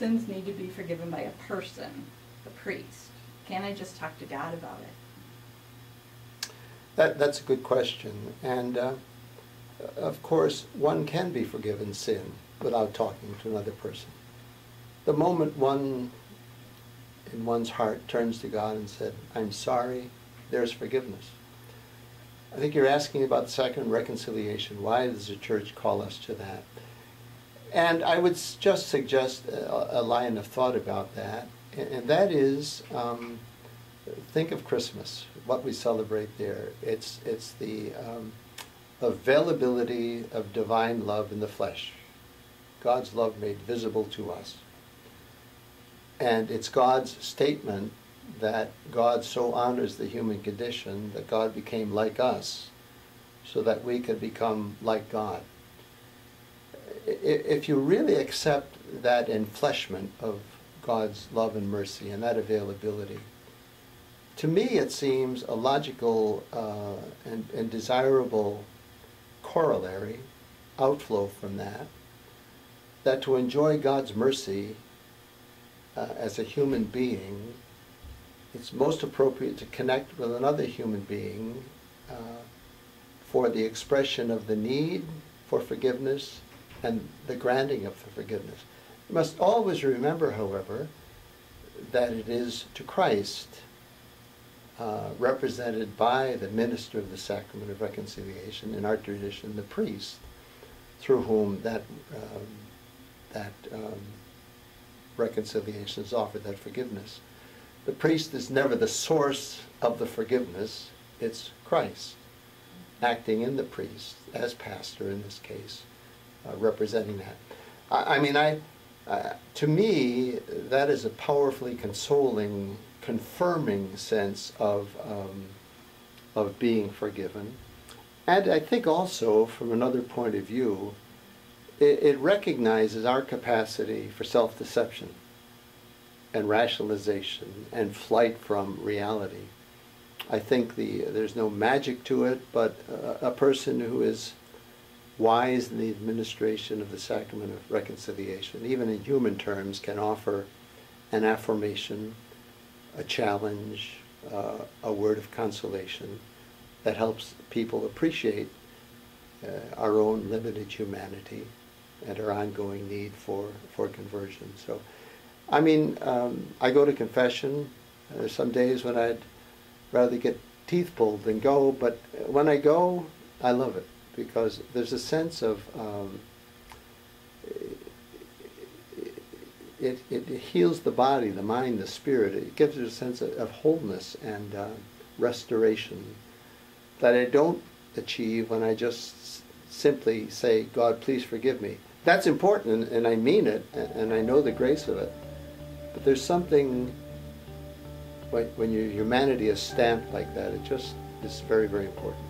sins need to be forgiven by a person, the priest? Can't I just talk to God about it? That's a good question. And of course, one can be forgiven sin without talking to another person. The moment one, in one's heart, turns to God and said, I'm sorry, there's forgiveness. I think you're asking about the Sacrament of Reconciliation. Why does the Church call us to that? And I would just suggest a line of thought about that, and that is, think of Christmas, what we celebrate there. It's the availability of divine love in the flesh, God's love made visible to us. And it's God's statement that God so honors the human condition that God became like us so that we could become like God. If you really accept that enfleshment of God's love and mercy and that availability, to me it seems a logical and desirable corollary, outflow from that to enjoy God's mercy as a human being, it's most appropriate to connect with another human being for the expression of the need for forgiveness and the granting of the forgiveness. You must always remember, however, that it is to Christ, represented by the minister of the Sacrament of Reconciliation, in our tradition, the priest, through whom that reconciliation is offered, that forgiveness. The priest is never the source of the forgiveness, it's Christ, acting in the priest, as pastor in this case, representing that. To me, that is a powerfully consoling, confirming sense of being forgiven. And I think also, from another point of view, it recognizes our capacity for self-deception and rationalization and flight from reality. I think there's no magic to it, but a person who is wise in the administration of the Sacrament of Reconciliation, even in human terms, can offer an affirmation, a challenge, a word of consolation that helps people appreciate our own limited humanity and our ongoing need for conversion. So, I go to confession. There's some days when I'd rather get teeth pulled than go, but when I go, I love it, because there's a sense of, it heals the body, the mind, the spirit. It gives it a sense of wholeness and restoration that I don't achieve when I just simply say, God, please forgive me. That's important, and I mean it, and I know the grace of it. But there's something, when your humanity is stamped like that, it just is very, very important.